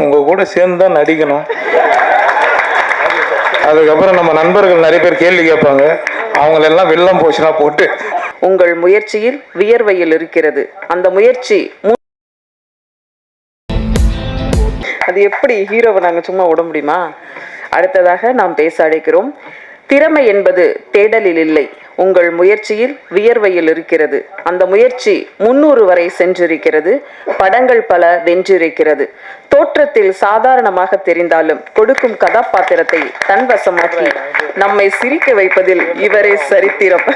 உங்கள் கூட சேர்ந்து தான் நடிக்கணும். அதுக்கப்புறம் நம்ம நண்பர்கள் நிறைய பேர் கேள்வி கேட்பாங்க, அவங்களெல்லாம் வெள்ளம் போச்சுனா போட்டு. உங்கள் முயற்சியில் வியர்வையில் இருக்கிறது. அந்த முயற்சி அது எப்படி ஹீரோவை நாங்கள் சும்மா விட முடியுமா? அடுத்ததாக நாம் பேச அழைக்கிறோம். திறமை என்பது தேடலில் இல்லை, உங்கள் முயற்சியில் வியர்வையில் இருக்கிறது. அந்த முயற்சி 300 வரை சென்றிருக்கிறது. படங்கள் பல வென்றிருக்கிறது. தோற்றத்தில் சாதாரணமாக தெரிந்தாலும் கொடுக்கும் கதாபாத்திரத்தை தன்வசமாக்கி நம்மை சிரிக்க வைப்பதில் இவரே சரித்திரம்.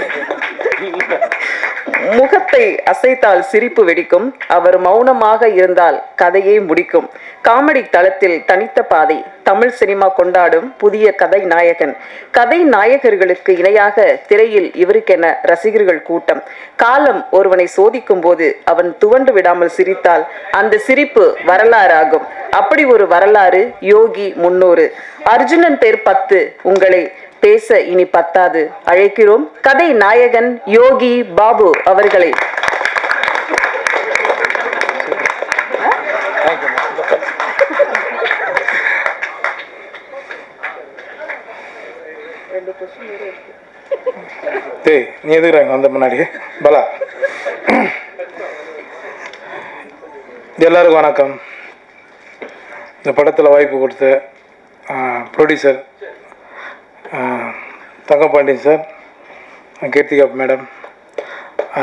முகத்தை அசைத்தால் சிரிப்பு வெடிக்கும். அவர் மௌனமாக இருந்தால் கதையை முடிக்கும். காமெடி தளத்தில் தனித்த பாதை. தமிழ் சினிமா கொண்டாடும் புதிய கதை நாயகன். கதை நாயகர்களுக்கு இணையாக திரையில் இவருக்கென ரசிகர்கள் கூட்டம். காலம் ஒருவனை சோதிக்கும் போது அவன் துவண்டு விடாமல் சிரித்தால் அந்த சிரிப்பு வரலாறாகும். அப்படி ஒரு வரலாறு யோகி 300. அர்ஜுனன் பேர் 10. உங்களை பேச இனி பத்தாது. அழைக்கிறோம் கதை நாயகன் யோகி பாபு அவர்களை. நீ எதுக்குறாங்க வந்த முன்னாடி பலா. எல்லாருக்கும் வணக்கம். இந்த படத்தில் வாய்ப்பு கொடுத்த producer Thangapandian sir, Keerthika madam,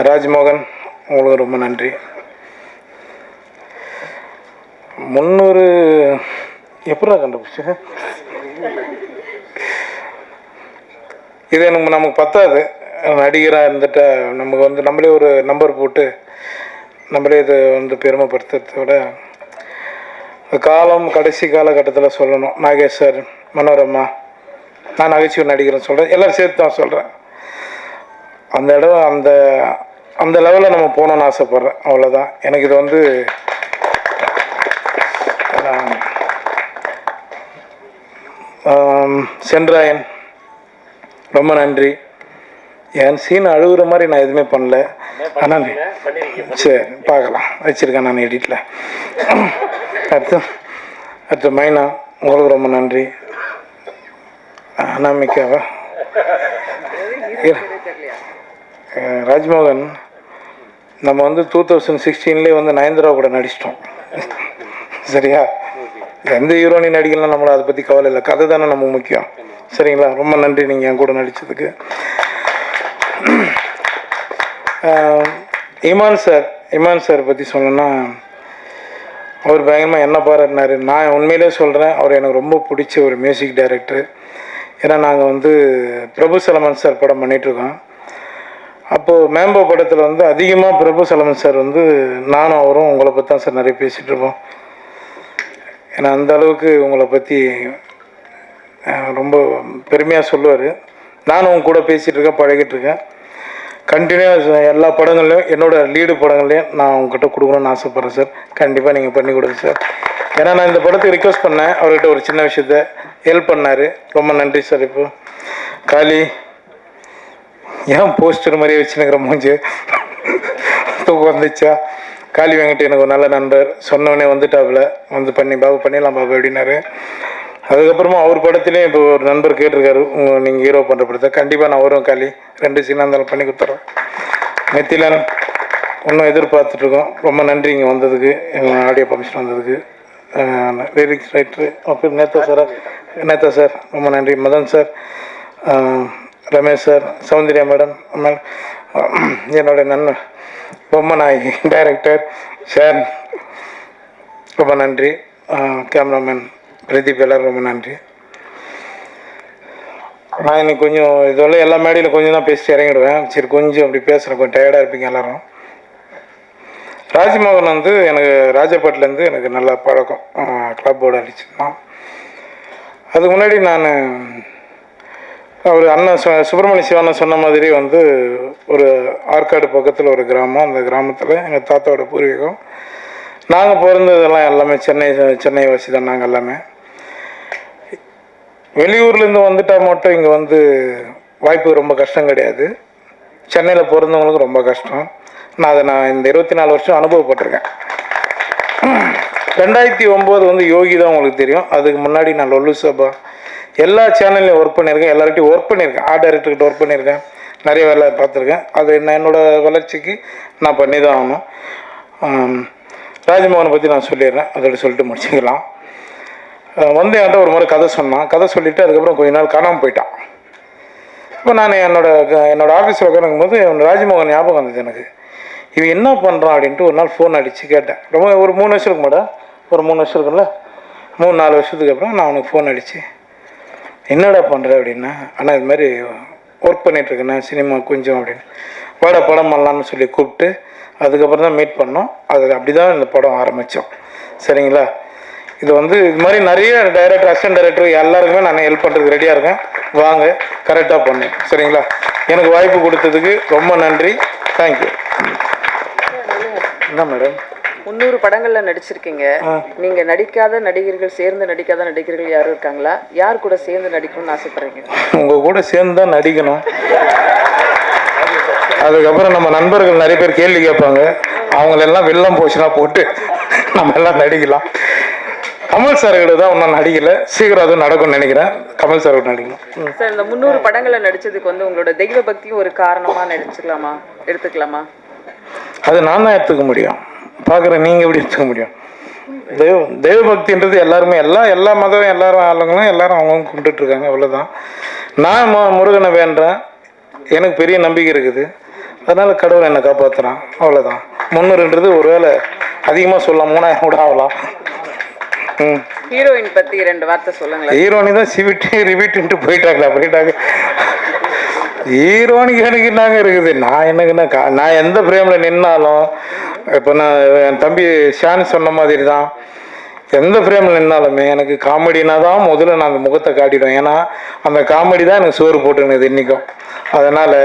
Rajmohan, உங்களுக்கு ரொம்ப நன்றி. 300 எப்படா கண்டுபிடிச்சு? இது நமக்கு பத்தாது. நடிகராக இருந்துட்டு நமக்கு வந்து நம்மளே ஒரு நம்பர் போட்டு நம்மளே இதை வந்து பெருமைப்படுத்துறத விட காலம் கடைசி காலகட்டத்தில் சொல்லணும். நாகேஷ் சார், மனோரமா, நான் நகைச்சுவை நடிக்கிறேன்னு சொல்கிறேன், எல்லோரும் சேர்த்து தான் சொல்கிறேன். அந்த இடம் அந்த லெவலில் நம்ம போகணுன்னு ஆசைப்பட்றேன். அவ்வளோதான். எனக்கு இது வந்து சென்றாயன் ரொம்ப நன்றி. என் சீன் அழுகுற மாதிரி நான் எதுவுமே பண்ணல. ஆனால் சரி பார்க்கலாம், வச்சுருக்கேன் நான் எடிட்டில். அடுத்து மைனா, உங்களுக்கு ரொம்ப நன்றி. அனாமிக்காவா, ராஜ்மோகன், நம்ம வந்து 2016 வந்து நயன்தாரா கூட நடிச்சிட்டோம். சரியா? எந்த ஹீரோனி நடிக்கலாம், நம்மளை அதை பற்றி கவலை இல்லை. கதை தானே நமக்கு முக்கியம். சரிங்களா? ரொம்ப நன்றி நீங்கள் என் கூட நடித்ததுக்கு. இமான் சார் பற்றி சொல்லணும்னா, அவர் பயங்கரமாக என்ன பாராட்டினார். நான் உண்மையிலே சொல்கிறேன், அவர் எனக்கு ரொம்ப பிடிச்ச ஒரு மியூசிக் டைரக்டர். ஏன்னா நாங்கள் வந்து பிரபு சலமன் சார் படம் பண்ணிகிட்ருக்கோம். அப்போது மேம்போ படத்தில் வந்து அதிகமாக பிரபு சலமன் சார் வந்து நானும் அவரும் உங்களை பற்றி தான் சார் நிறைய பேசிகிட்ருப்போம். ஏன்னா அந்த அளவுக்கு உங்களை பற்றி ரொம்ப பெருமையாக சொல்லுவார். நானும் உங்க கூட பேசிகிட்ருக்கேன், பழகிட்டுருக்கேன். கண்டினியூவாக எல்லா படங்கள்லையும் என்னோடய லீடு படங்கள்லையும் நான் உங்ககிட்ட கொடுக்கணும்னு ஆசைப்பட்றேன் சார். கண்டிப்பாக நீங்கள் பண்ணி கொடுங்க சார். ஏன்னா நான் இந்த படத்துக்கு ரிக்வெஸ்ட் பண்ணேன், அவர்கிட்ட ஒரு சின்ன விஷயத்த ஹெல்ப் பண்ணார். ரொம்ப நன்றி சார். இப்போ காளி, ஏன் போஸ்டர் மாதிரியே வச்சுனுங்கிற மூஞ்சி தூக்கம் வந்துச்சா? காளி வெங்கட் எனக்கு ஒரு நல்ல நண்பர். சொன்னவனே வந்துட்டாப்புல, வந்து பாபு பண்ணிடலாம் பாபு அப்படின்னாரு. அதுக்கப்புறமா அவர் படத்துலேயும் இப்போ ஒரு நண்பர் கேட்டிருக்காரு, நீங்கள் ஹீரோ பண்ணுற படத்தை. கண்டிப்பாக நான் வரும் காளி, 2 சீனாக இருந்தாலும் பண்ணி கொடுத்துட்றேன். நெத்திலன் இன்னும் எதிர்பார்த்துட்ருக்கோம். ரொம்ப நன்றி இங்கே வந்ததுக்கு, எங்கள் ஆடியோ ஃபங்க்ஷன் வந்ததுக்கு. லிரிக்ஸ் ரைட்டரு அப்புறம் நேதா சார் ரொம்ப நன்றி. Madhan sir, Ramesh sir, Soundarya madam, என்னோடய நண்பன் பொம்மநாயகி டைரக்டர் சார் ரொம்ப நன்றி. கேமராமேன் பிரதீப், எல்லோரும் ரொம்ப நன்றி. நான் இன்னைக்கு கொஞ்சம் இதெல்லாம் எல்லா மேடையில் கொஞ்சம் தான் பேசிட்டு இறங்கிடுவேன். சரி கொஞ்சம் அப்படி பேசுகிறேன், கொஞ்சம் டயர்டாக இருப்பீங்க எல்லோரும். ராஜ்மோகன் வந்து எனக்கு ராஜபாட்டிலேருந்து எனக்கு நல்லா பழக்கம். கிளப்போடு அடிச்சுருந்தான். அதுக்கு முன்னாடி நான் அவர் அண்ணன் சுப்பிரமணிய சிவானன் சொன்ன மாதிரி வந்து ஒரு ஆற்காடு பக்கத்தில் ஒரு கிராமம். அந்த கிராமத்தில் எங்கள் தாத்தாவோட பூர்வீகம். நாங்கள் பிறந்ததெல்லாம் எல்லாமே சென்னை வாசி தான். நாங்கள் எல்லாமே வெளியூர்லேருந்து வந்துட்டால் மட்டும் இங்கே வந்து வாய்ப்பு ரொம்ப கஷ்டம் கிடையாது. சென்னையில் பிறந்தவங்களுக்கு ரொம்ப கஷ்டம். நான் இந்த 24 வருஷம் அனுபவப்பட்டிருக்கேன். 2009 வந்து யோகி தான் உங்களுக்கு தெரியும். அதுக்கு முன்னாடி நான் லொல்லு சபா எல்லா சேனல்லையும் ஒர்க் பண்ணியிருக்கேன், எல்லார்கிட்டையும் ஒர்க் பண்ணியிருக்கேன், ஆர்ட் டைரக்டர்கிட்ட ஒர்க் பண்ணியிருக்கேன், நிறைய வேலை பார்த்துருக்கேன். அது நான் என்னோடய வளர்ச்சிக்கு நான் பண்ணி தான் ஆகணும். ராஜ்மோகனை பற்றி நான் சொல்லிடுறேன், அதோட சொல்லிட்டு முடிச்சுக்கலாம். வந்து என்கிட்ட ஒரு முறை கதை சொன்னான், கதை சொல்லிவிட்டு அதுக்கப்புறம் கொஞ்ச நாள் காணாமல் போயிட்டான். இப்போ நான் என்னோடய ஆஃபீஸில் உட்காந்துக்கும்போது ராஜ்மோகன் ஞாபகம் வந்தது எனக்கு. இவன் என்ன பண்ணுறான் அப்படின்ட்டு ஒரு நாள் ஃபோன் அடித்து கேட்டேன். ரொம்ப ஒரு 3 வருஷம் இருக்குமாடா, ஒரு 3 வருஷம் இருக்குல்ல, 3-4 வருஷத்துக்கு அப்புறம் நான் அவனுக்கு ஃபோன் அடித்து என்னடா பண்ணுற அப்படின்னா, ஆனால் இது மாதிரி ஒர்க் பண்ணிகிட்ருக்கேண்ணே சினிமா கொஞ்சம் அப்படின்னு, வாடா படம் பண்ணலான்னு சொல்லி கூப்பிட்டு அதுக்கப்புறம் தான் மீட் பண்ணோம். அது அப்படி தான் இந்த படம் ஆரம்பித்தோம். சரிங்களா? இது வந்து இது மாதிரி நிறைய டைரக்டர், அசிஸ்டன்ட் டைரக்டர் எல்லாருக்குமே நான் ஹெல்ப் பண்ணுறதுக்கு ரெடியாக இருக்கேன். வாங்க, கரெக்டாக பண்ணு. சரிங்களா? எனக்கு வாய்ப்பு கொடுத்ததுக்கு ரொம்ப நன்றி. தேங்க்யூ. என்ன மேடம், 300 படங்கள்ல நடிச்சிருக்கீங்க. நீங்க நடிக்காத நடிகர்கள், சேர்ந்து நடிக்காத நடிகர்கள் யாரும் இருக்காங்களா? யார் கூட சேர்ந்து நடிக்கணும்னு ஆசைப்படுறீங்க? உங்க கூட சேர்ந்து தான் நடிக்கணும். அதுக்கப்புறம் நம்ம நண்பர்கள் நிறைய பேர் கேள்வி கேட்பாங்க, அவங்களெல்லாம் வெள்ளம் போச்சுன்னா போட்டு நம்ம எல்லாம் நடிக்கலாம். கமல் சார் கிட்ட தான் ஒன்றும் நடிக்கல, சீக்கிரம் அதுவும் நடக்கும்னு நினைக்கிறேன். கமல் சார் கிட்ட நடிக்கணும். சார், இந்த 300 படங்களை நடிச்சதுக்கு வந்து உங்களோட தெய்வ பக்தியும் ஒரு காரணமா எடுத்துக்கலாமா? அது நான் தான் எடுத்துக்க முடியும், பார்க்குறேன். நீங்கள் எப்படி எடுத்துக்க முடியும்? தெய்வ பக்தின்றது எல்லாருமே எல்லா மதம் எல்லாரும் ஆளுங்களும் எல்லாரும் அவங்கவுங்க கும்பிட்டுட்ருக்காங்க, அவ்வளோதான். நான் முருகனை வேண்டுறேன், எனக்கு பெரிய நம்பிக்கை இருக்குது, அதனால் கடவுளை என்னை காப்பாற்றுறான், அவ்வளோதான். 300ன்றது ஒரு வேளை அதிகமாக சொல்லலாம், 3000 கூட ஆகலாம். ஹீரோயின் பற்றி 2 வார்த்தை சொல்லுங்களேன். ஹீரோனி தான் ரிவீட்டு போயிட்டாங்க. ஹீரோனிக்கு எனக்கு என்னங்க இருக்குது, நான் என்னங்கன்னா நான் எந்த ஃப்ரேமில் நின்னாலும், இப்போ நான் என் தம்பி ஷான் சொன்ன மாதிரி தான், எந்த ஃப்ரேமில் நின்னாலுமே எனக்கு காமெடினா தான் முதல்ல நான் அந்த முகத்தை காட்டிடுவேன். ஏன்னா அந்த காமெடி தான் எனக்கு சோறு போட்டுனுது இன்றைக்கும். அதனால்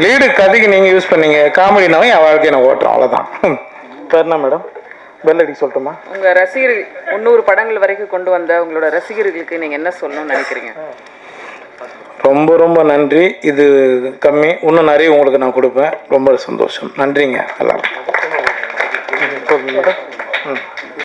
லீடு கதைக்கு நீங்கள் யூஸ் பண்ணீங்க, காமெடினாவும் என் வாழ்க்கையை நான் ஓட்டுறோம், அவ்வளோதான். பேர் என்ன மேடம்? பெல் அடிக்க சொல்லட்டுமா? உங்கள் ரசிகர்கள் 300 படங்கள் வரைக்கும் கொண்டு வந்த உங்களோட ரசிகர்களுக்கு நீங்கள் என்ன சொல்லணும்னு நினைக்கிறீங்க? ரொம்ப ரொம்ப நன்றி. இது கம்மி, இன்னும் நிறைய உங்களுக்கு நான் கொடுப்பேன். ரொம்ப சந்தோஷம். நன்றிங்க எல்லாரும்.